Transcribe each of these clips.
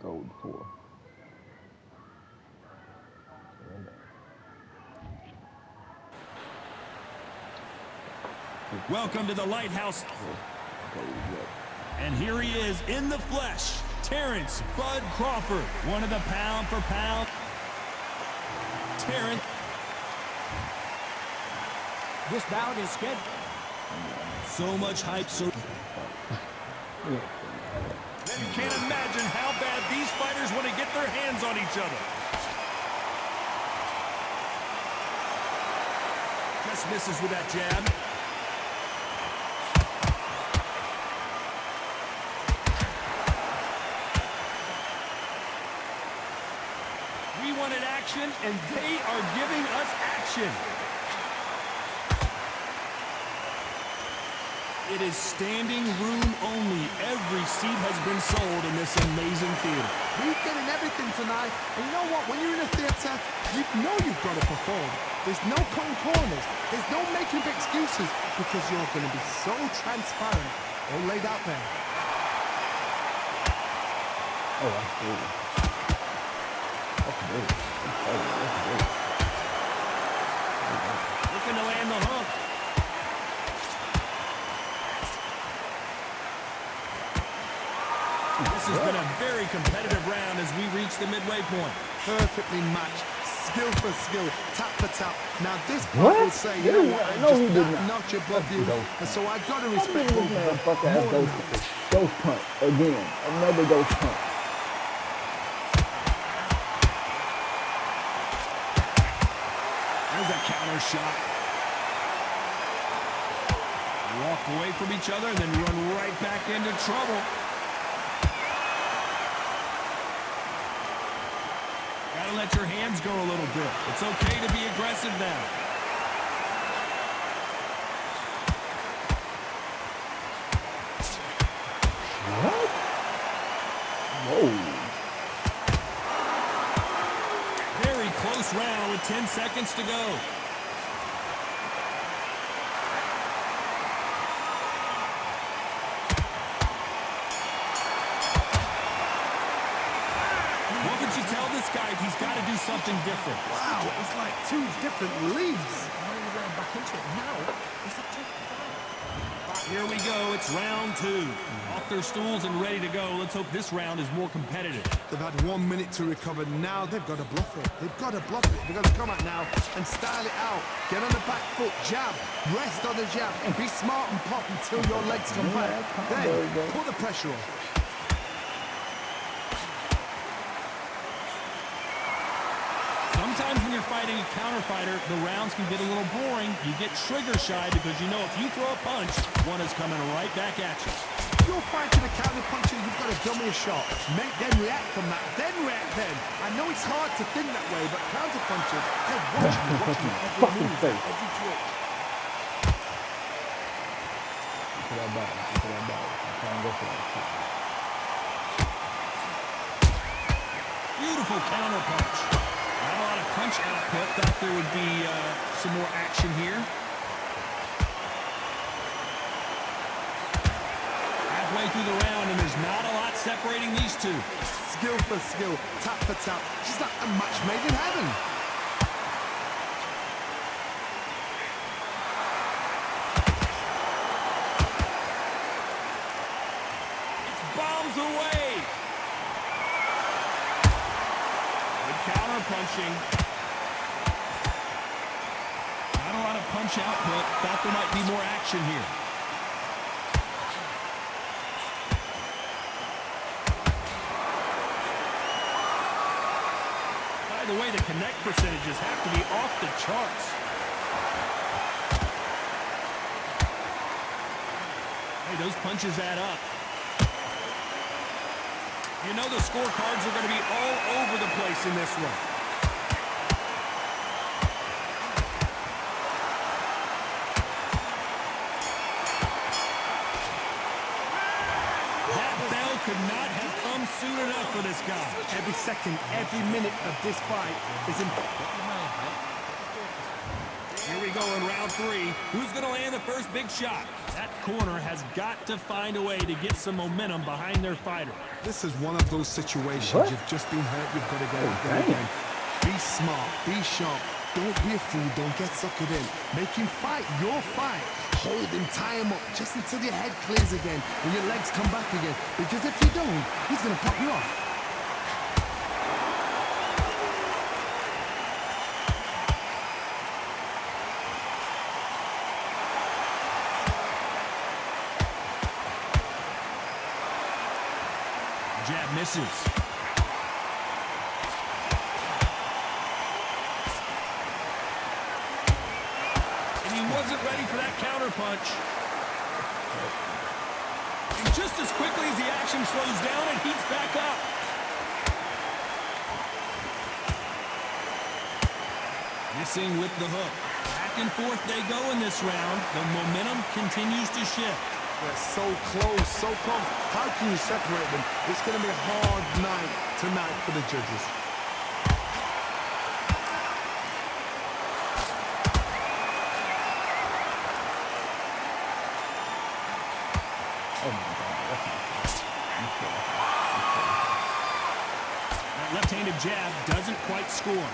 gold for. Welcome to the Lighthouse. And here he is in the flesh, Terrence Bud Crawford, one of the pound-for-pound. Terrence. This bout is scheduled. So much hype, so... You can't imagine how bad these fighters want to get their hands on each other. Just misses with that jab. We wanted action, and they are giving us action. It is standing room only. Every seat has been sold in this amazing theater. We're getting everything tonight. And you know what? When you're in a theater, you know you've got to perform. There's no cutting corners. There's no making of excuses because you're going to be so transparent. All laid out there. Oh, absolutely. Looking to land the hook. This has been a very competitive round as we reach the midway point. Perfectly matched. Skill for skill. Tap for tap. Now this part will say, you know what? I'm just that notch above you. And so I've got to respect both of them. Ghost punt again. Another ghost punt. There's a counter shot. Walk away from each other and then run right back into trouble. Gotta let your hands go a little bit. It's okay to be aggressive now. What? Whoa. Very close round with 10 seconds to go. What would you tell this guy? He's got to do something different. Wow, it's like two different leagues. Back into it now. It's a tough fight. Here we go. It's round two. Off their stools and ready to go. Let's hope this round is more competitive. They've had 1 minute to recover. Now they've got to bluff it. They've got to bluff it. They've got to come out now and style it out. Get on the back foot, jab, rest on the jab, and be smart and pop until your legs come back. Then put the pressure on. Sometimes when you're fighting a counter fighter, the rounds can get a little boring. You get trigger shy because you know if you throw a punch, one is coming right back at you. You're fighting a counter puncher, you've got to dummy a shot. Make them react from that, then react then. I know it's hard to think that way, but counter punchers, they're watching you every move, every twitch. Beautiful counter punch. Not a lot of punch output. Thought there would be some more action here. Halfway through the round, and there's not a lot separating these two. Skill for skill, tap for tap. She's like a match made in heaven. It's bombs away. Counter punching. Not a lot of punch output. Thought there might be more action here. By the way, the connect percentages have to be off the charts. Hey, those punches add up. You know the scorecards are going to be all over the place in this one. That bell could not have come soon enough for this guy. Every second, every minute of this fight is important. Here we go in round 3. Who's going to land the first big shot? That corner has got to find a way to get some momentum behind their fighter. This is one of those situations. What? You've just been hurt. You've got to get out there again. Be smart. Be sharp. Don't be a fool. Don't get suckered in. Make him fight your fight. Hold him, tie him up just until your head clears again and your legs come back again. Because if you don't, he's going to pop you off. Jab misses. And he wasn't ready for that counter punch. And just as quickly as the action slows down, it heats back up. Missing with the hook. Back and forth they go in this round. The momentum continues to shift. They're so close, so close. How can you separate them? It's going to be a hard night tonight for the judges. Oh my God, that's not fair. That left-handed jab doesn't quite score.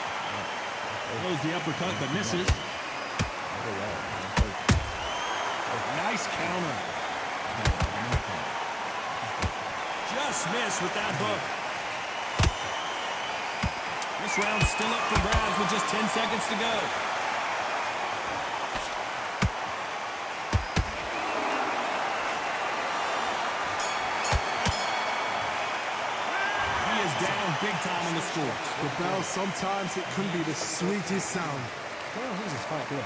Throws the uppercut, but misses. Nice counter. Just missed with that hook. This round's still up for grabs with just 10 seconds to go. He is down big time on the score. The bell, sometimes it can be the sweetest sound. Well, who's this fight here?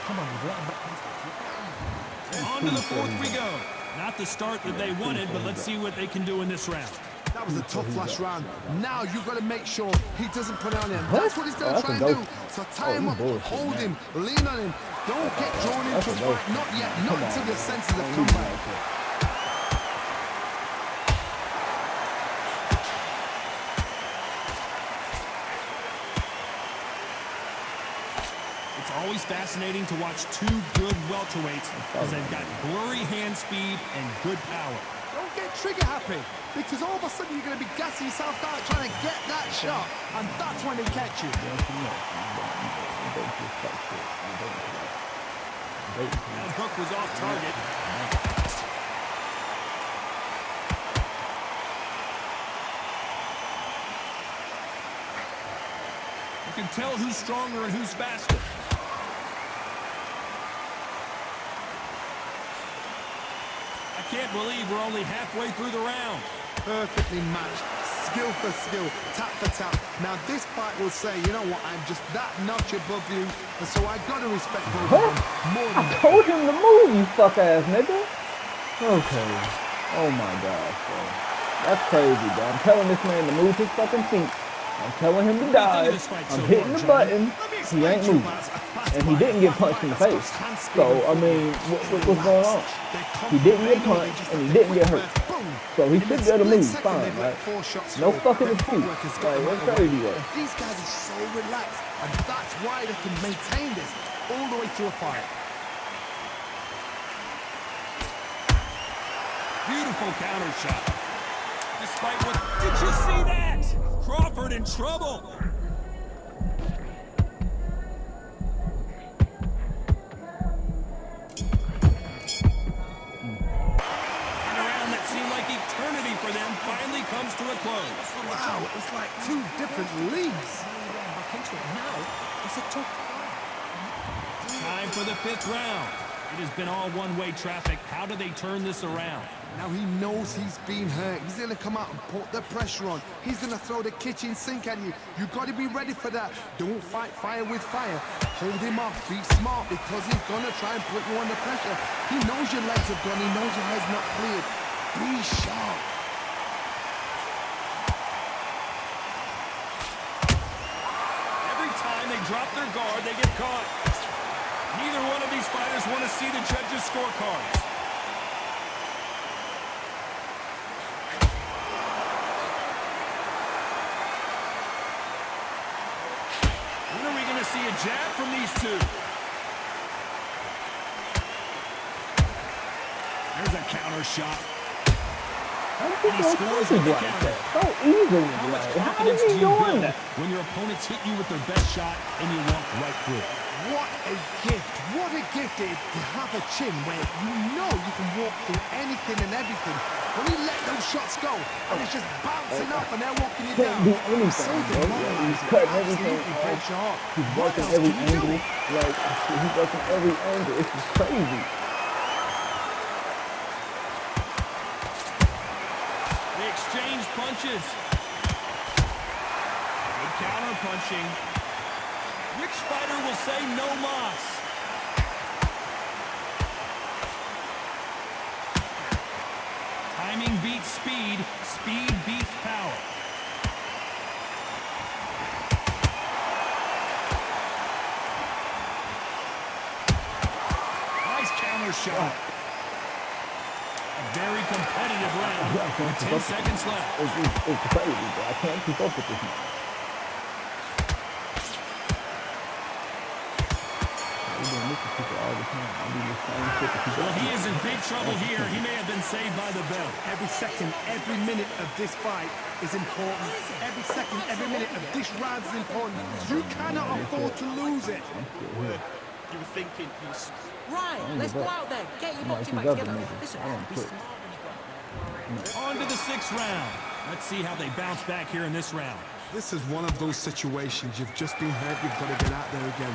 Come on, you've let him back. On to the fourth we go. Not the start that they wanted, but let's see what they can do in this round. That was a tough last round. Now you've got to make sure he doesn't put it on him. What? That's what he's going to Oh, try that's and a do. dope. So tie him up, bullshit, hold man. him, lean on him. Don't get drawn into a That's a dope. fight. Not yet. Not Come until on, your man. senses have Don't come leave me back. like that. It's always fascinating to watch two good welterweights because they've got blurry hand speed and good power. Don't get trigger happy, because all of a sudden you're going to be gassing yourself out trying to get that shot, and that's when they catch you. That hook was off target. You can tell who's stronger and who's faster. I can't believe we're only halfway through the round. Perfectly matched, skill for skill, tap for tap. Now this fight will say, you know what, I'm just that notch above you, and so I got to respect both of What? them more I than that. told him to move, you fuck ass nigga. Okay. Oh my gosh, bro. That's crazy, bro. I'm telling this man to move his fucking feet. I'm telling him to What do you think of dive. this fight I'm so hitting far, the Johnny? button. Let me He explain ain't to you, moving. Baz. And he didn't get punched in the face. So, I mean, what's going on? He didn't get punched and he didn't get hurt. So he should be able to move fine, right? No fucking excuse. Like, that's crazy, bro. These guys are so relaxed, and that's why they can maintain this all the way through a fight. Beautiful counter shot. Despite what... Did you see that? Crawford in trouble. And a round that seemed like eternity for them finally comes to a close. Wow, it's like two different leagues. Back into it now. It's a tough fight. Time for the fifth round. It has been all one-way traffic. How do they turn this around? Now he knows he's been hurt. He's going to come out and put the pressure on. He's going to throw the kitchen sink at you. You've got to be ready for that. Don't fight fire with fire. Hold him off. Be smart, because he's going to try and put you under pressure. He knows your legs have gone. He knows your head's not cleared. Be sharp. Every time they drop their guard, they get caught. Neither one of these fighters want to see the judges' scorecards. jab from these two. There's a counter shot. How do And he you scores go with the like counter. that? So easily, How much like, how confidence is do he you doing build that? when your opponents hit you with their best shot and you walk right through it? What a gift. What a gift it is to have a chin where you know you can walk through anything and everything. When you let those shots go, and it's just bouncing off and they're walking you Can't down. do It's so anything, bro. demoralizing. He's cutting everything Absolutely breaks your heart. He's What working else every can you do? angle. Like, he's working every angle. It's just crazy. They exchange punches. Good counter punching. Which fighter will say no mas? Timing beats speed. Speed beats power. Nice counter shot. A very competitive round with 10 seconds left. It's crazy, bro. I can't keep up with this man. We doing this to people all the time. I do the same shit to people. Well, he is in big trouble here. He may have been saved by the bell. Every second, every minute of this fight is important. Every second, every minute of this round is important. You cannot afford to lose it. You were thinking, Right, let's go out there. Get your boxing he's back other together. niggas. Listen, I don't be quit. smart when you got On to the 6th round. Let's see how they bounce back here in this round. This is one of those situations you've just been hurt, you've got to get out there again.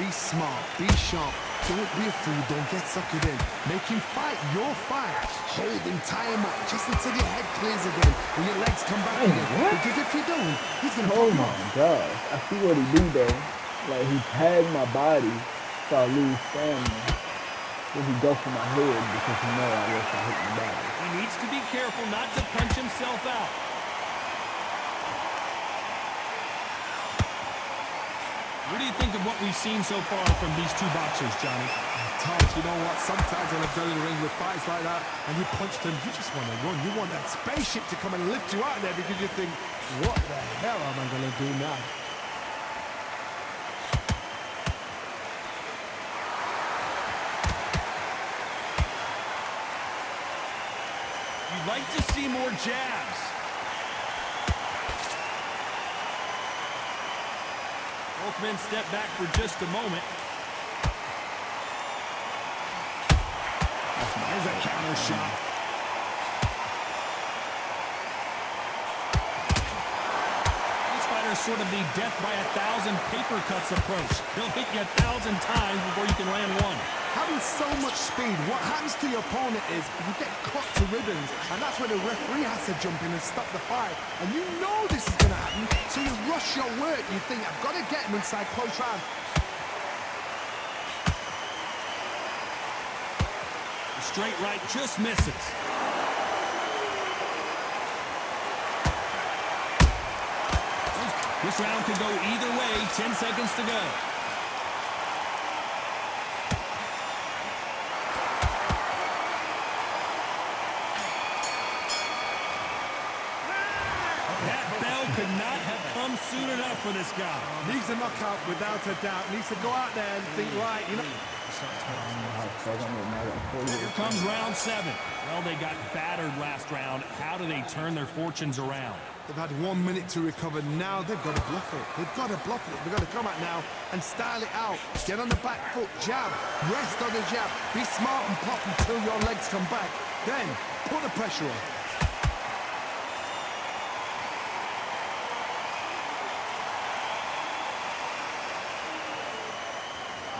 Be smart, be sharp, don't be a fool, don't get suckered in. Make him fight your fight. Hold him, tie him up, just until your head clears again, when your legs come back Hey, again. what? Because if you don't, he's going to Oh pop you my off. God. I see what he do though. Like he tagged my body so I lose stamina. Then he go for my head because he know I wish I hit my body. He needs to be careful not to punch himself out. What do you think of what we've seen so far from these two boxers, Johnny? Todd, you know what? Sometimes when I've done in the ring with fights like that, and you punch them, you just want to run. You want that spaceship to come and lift you out of there because you think, what the hell am I going to do now? You'd like to see more jabs. Both men step back for just a moment. There's a counter shot. This fighter is sort of the death by 1,000 paper cuts approach. He'll hit you 1,000 times before you can land one. Having so much speed, what happens to your opponent is you get cut to ribbons, and that's where the referee has to jump in and stop the fight. And you know this is going to happen, so you rush your work. You think, I've got to get him inside close round. The straight right just misses. This round could go either way. 10 seconds to go. That bell could not have come soon enough for this guy. Needs a knockout without a doubt. Needs to go out there and think, right, you know. Here comes round 7. Well, they got battered last round. How do they turn their fortunes around? They've had 1 minute to recover. Now they've got to bluff it. They've got to bluff it. They've got to come out now and style it out. Get on the back foot, jab, rest on the jab. Be smart and pop until your legs come back. Then put the pressure on.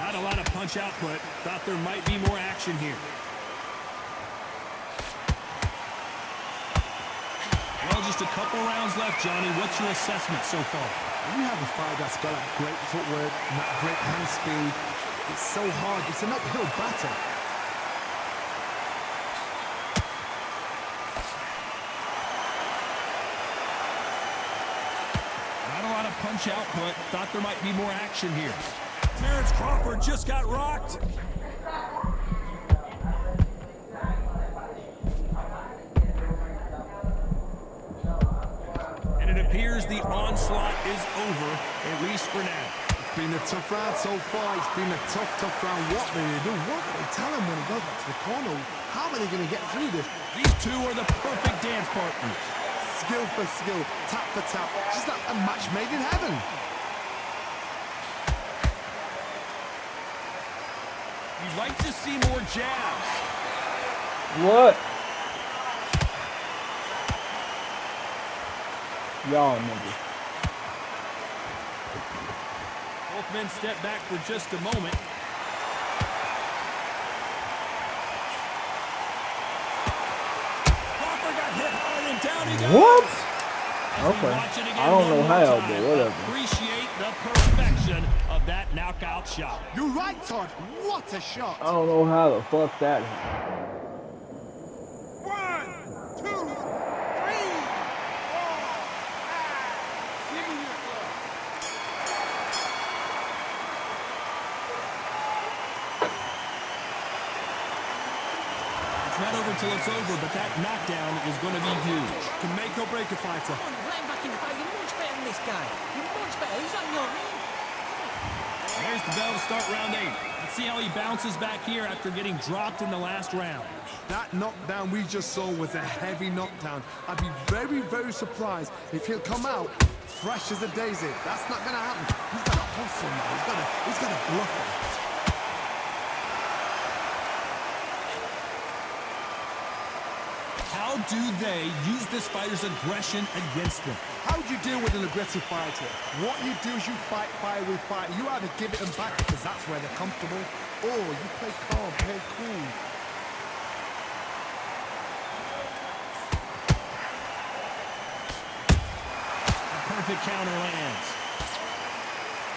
Not a lot of punch output. Thought there might be more action here. Well, just a couple rounds left, Johnny. What's your assessment so far? When you have a fight that's got that great footwork and that great hand speed, it's so hard. It's an uphill battle. Not a lot of punch output. Thought there might be more action here. Terrence Crawford just got rocked. And it appears the onslaught is over, at least for now. been a tough round so far. It's been a tough round. What do they do? What do they tell him when he goes back to the corner? How are they going to get through this? These two are the perfect dance partners. Skill for skill, tap for tap. Just like a match made in heaven. You'd like to see more jabs. What? Y'all niggas. Both men step back for just a moment. Crawford got hit hard and down he goes. What? As we Okay. watch it again I don't know one more how, time, but whatever. Appreciate the perfection of that knockout shot. You're right, Todd. What a shot. I don't know how the fuck that happened. 1, 2, 3, 4, 5. Give me your glove. It's not over till it's over, but that knockdown is going to be huge. Can make or break a fighter. Come on, you've let him back in the fight. You're much better than this guy. You're much better. He's on your knee. There's the bell to start round 8. Let's see how he bounces back here after getting dropped in the last round. That knockdown we just saw was a heavy knockdown. I'd be very surprised if he'll come out fresh as a daisy. That's not going to happen. He's got to hustle now. He's got to bluff it. How do they use this fighter's aggression against them? How do you deal with an aggressive fighter? What you do is you fight fire with fire. You either give it them back because that's where they're comfortable, or you play calm, play cool. A perfect counter lands.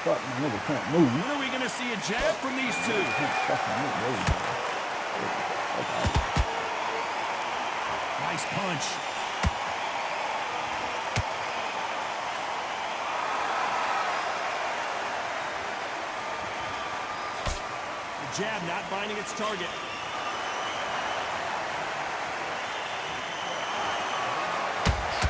Fuck, my nigga can't move. When are we going to see a jab from these two? Fucking move. Nice punch. The jab not finding its target.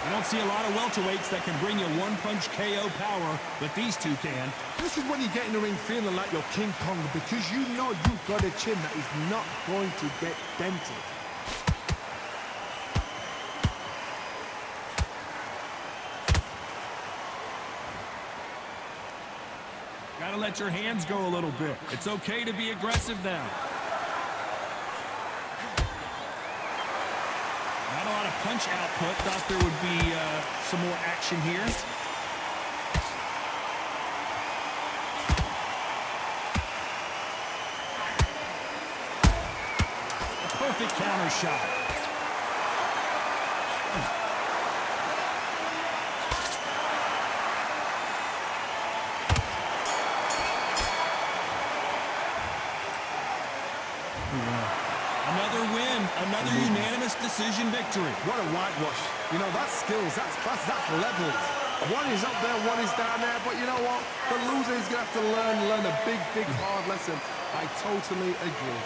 You don't see a lot of welterweights that can bring you one-punch KO power, but these two can. This is when you get in the ring feeling like you're King Kong because you know you've got a chin that is not going to get dented. Gotta let your hands go a little bit. It's okay to be aggressive now. Not a lot of punch output. Thought there would be some more action here. A perfect counter shot. Another win, another unanimous decision victory. What a whitewash. You know, that's skills, that's class, that's levels. One is up there, one is down there, but you know what? The loser is going to have to learn a big, hard lesson. I totally agree.